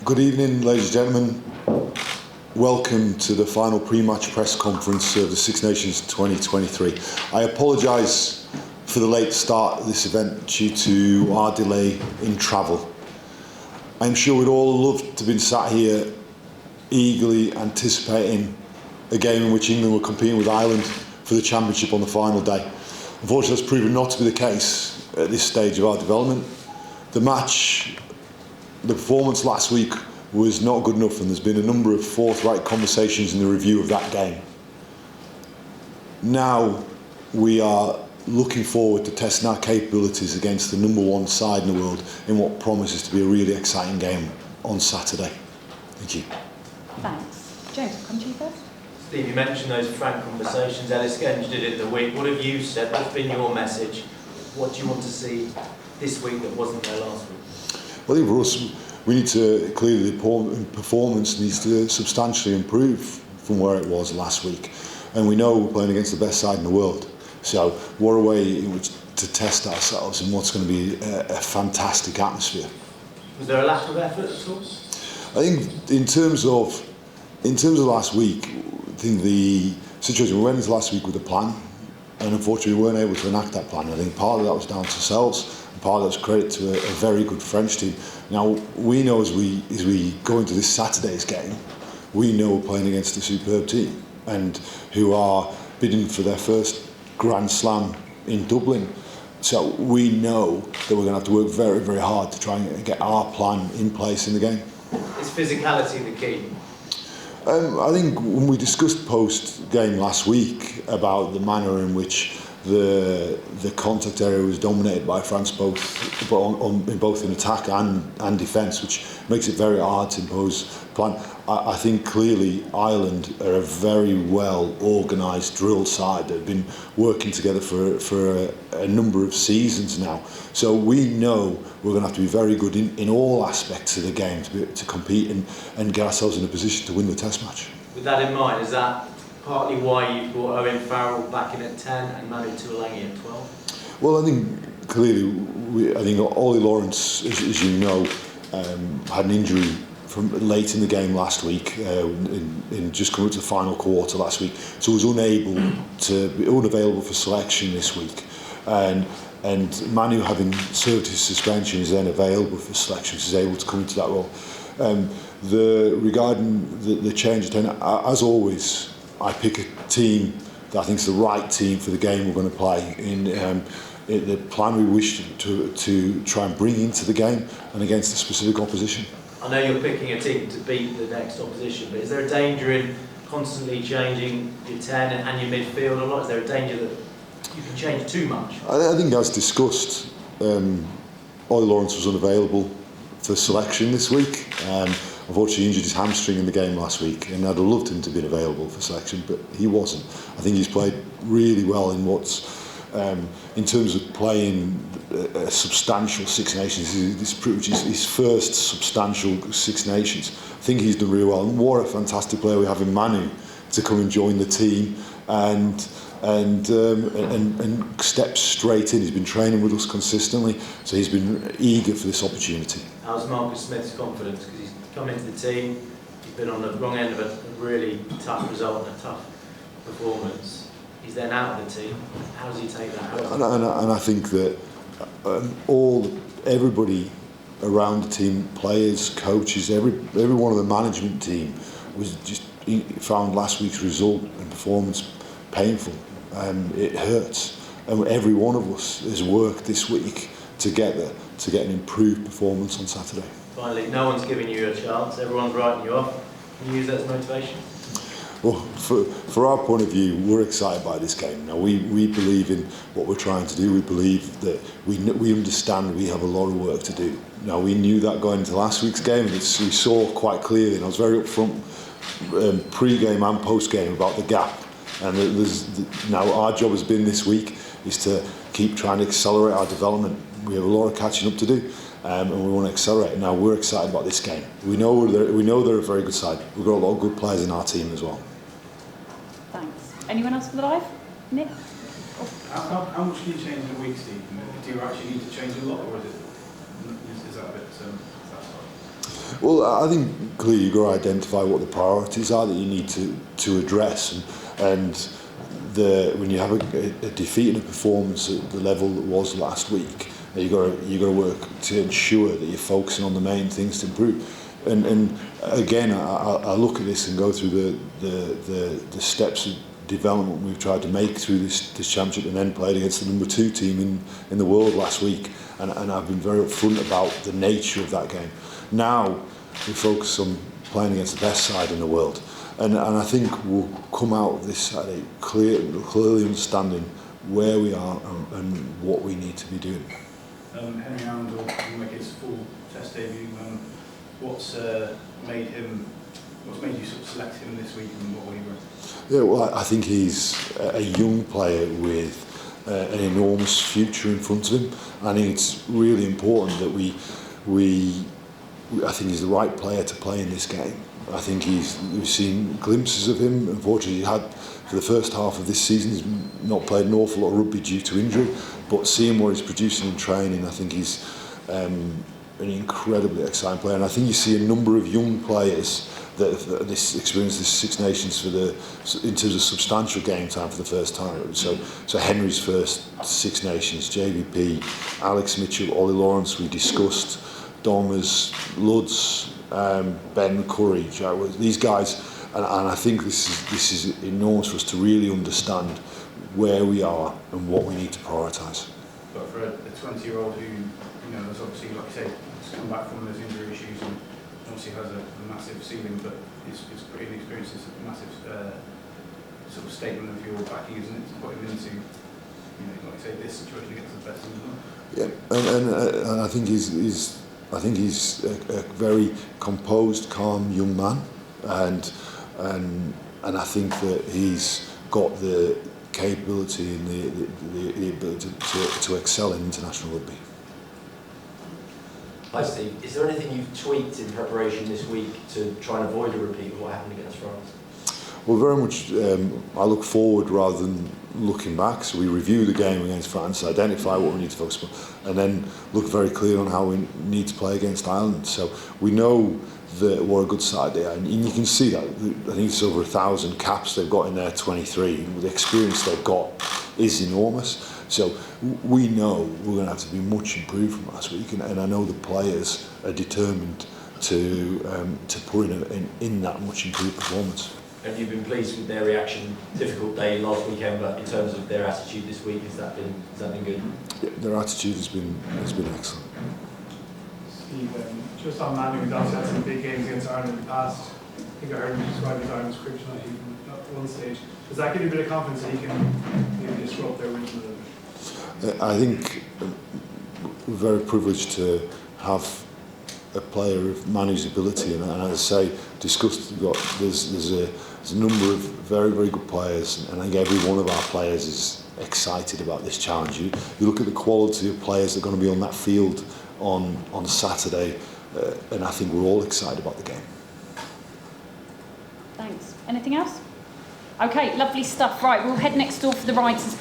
Good evening, ladies and gentlemen. Welcome to the final pre-match press conference of the Six Nations 2023. I apologise for the late start of this event due to our delay in travel. I'm sure we'd all love to have been sat here eagerly anticipating a game in which England were competing with Ireland for the championship on the final day. Unfortunately, that's proven not to be the case at this stage of our development. The performance last week was not good enough, and there's been a number of forthright conversations in the review of that game. Now we are looking forward to testing our capabilities against the number one side in the world in what promises to be a really exciting game on Saturday. Thank you. Thanks. James, I'll come to you first. Steve, you mentioned those frank conversations. Ellis Genge did it the week. What have you said? What's been your message? What do you want to see this week that wasn't there last week? Well, I think for us, we need to clearly, the performance needs to substantially improve from where it was last week. And we know we're playing against the best side in the world. So what a way in which to test ourselves in what's going to be a fantastic atmosphere. Was there a lack of effort at all? I think in terms of last week, I think the situation, we went into last week with a plan, and unfortunately we weren't able to enact that plan. I think part of that was down to ourselves, and part of that was credit to a very good French team. Now we know as we go into this Saturday's game, we know we're playing against a superb team, and who are bidding for their first Grand Slam in Dublin. So we know that we're going to have to work very, very hard to try and get our plan in place in the game. Is physicality the key? I think when we discussed post-game last week about the manner in which the contact area was dominated by France, both in attack and defence, which makes it very hard to impose plan. I think clearly Ireland are a very well organised, drilled side that have been working together for a number of seasons now. So we know we're going to have to be very good in all aspects of the game to compete and get ourselves in a position to win the Test match. With that in mind, is that partly why you brought Owen Farrell back in at 10 and Manu Tuilagi at 12? Well, I think clearly, I think Ollie Lawrence, as you know, had an injury from late in the game last week, in just coming to the final quarter last week, so was unavailable for selection this week, and Manu, having served his suspension, is then available for selection, so he's able to come into that role. Regarding the change of 10, as always, I pick a team that I think is the right team for the game we're going to play in the plan we wish to try and bring into the game and against a specific opposition. I know you're picking a team to beat the next opposition, but is there a danger in constantly changing your 10 and your midfield a lot? Is there a danger that you can change too much? I think, as discussed, Ollie Lawrence was unavailable for selection this week. Unfortunately, he injured his hamstring in the game last week, and I'd have loved him to be available for selection, but he wasn't. I think he's played really well in in terms of playing a substantial Six Nations. This is pretty much his first substantial Six Nations. I think he's done really well, and what a fantastic player we have in Manu to come and join the team and step straight in. He's been training with us consistently, so he's been eager for this opportunity. How's Marcus Smith's confidence? Because he's come into the team, he's been on the wrong end of a really tough result and a tough performance. He's then out of the team. How does he take that out? And I think that everybody around the team, players, coaches, every one of the management team found last week's result and performance painful. It hurts, and every one of us has worked this week together to get an improved performance on Saturday. Finally, no one's giving you a chance. Everyone's writing you off. Can you use that as motivation? Well, for our point of view, we're excited by this game. Now, we believe in what we're trying to do. We believe that we understand we have a lot of work to do. Now, we knew that going into last week's game, and we saw quite clearly, and I was very upfront pre-game and post-game about the gap. And now our job has been this week is to keep trying to accelerate our development. We have a lot of catching up to do, and we want to accelerate. Now, we're excited about this game. We know they're a very good side. We've got a lot of good players in our team as well. Thanks. Anyone else for the live? Nick? How much can you change in a week, Steve? Do you actually need to change a lot, or is that a bit... Well, I think clearly you've got to identify what the priorities are that you need to address, and when you have a defeat and a performance at the level that was last week, you've got to work to ensure that you're focusing on the main things to improve. And again, I look at this and go through the steps of development we've tried to make through this championship, and then played against the number 2 team in the world last week, and I've been very upfront about the nature of that game. Now we focus on playing against the best side in the world, and I think we'll come out of this Saturday clearly understanding where we are and what we need to be doing. Henry Allen will make his full Test debut. What's made you sort of select him this week, and what will you bring? Yeah, well, I think he's a young player with an enormous future in front of him. I think it's really important that I think he's the right player to play in this game. I think we've seen glimpses of him. Unfortunately, he had, for the first half of this season, he's not played an awful lot of rugby due to injury, but seeing what he's producing in training, I think he's an incredibly exciting player. And I think you see a number of young players that this experience, this Six Nations in terms of substantial game time for the first time. So Henry's first Six Nations, JVP, Alex Mitchell, Ollie Lawrence, we discussed, Dongers, Ludds, Ben Curry, these guys, and I think this is enormous for us to really understand where we are and what we need to prioritise. But for a 20-year-old who, has obviously, like you say, has come back from those injury issues and obviously has a massive ceiling, but is pretty inexperienced, it's a massive sort of statement of your backing, isn't it, to put him into, like you say, this situation against the best in the world. Yeah, and I think he's a very composed, calm young man, and I think that he's got the capability and the ability to excel in international rugby. Hi Steve, is there anything you've tweaked in preparation this week to try and avoid a repeat of what happened against France? Well, very much I look forward rather than looking back. So we review the game against France, identify what we need to focus on, and then look very clear on how we need to play against Ireland. So we know that we're a good side there, and you can see that. I think it's over 1,000 caps they've got in their 23. The experience they've got is enormous. So we know we're going to have to be much improved from last week, and I know the players are determined to put in that much improved performance. Have you been pleased with their reaction? Difficult day last weekend, but in terms of their attitude this week, has that been good? Yeah, their attitude has been excellent. Steve, just on Manu, he's obviously had some big games against Ireland in the past. I think I heard him describe his Ireland's kryptonite even at one stage. Does that give you a bit of confidence that he can maybe disrupt their wins a little bit? I think we're very privileged to have a player of Manu's ability, and as I say, there's a number of very, very good players, and I think every one of our players is excited about this challenge. You look at the quality of players that are going to be on that field on Saturday, and I think we're all excited about the game. Thanks. Anything else? Okay, lovely stuff. Right, we'll head next door for the rides.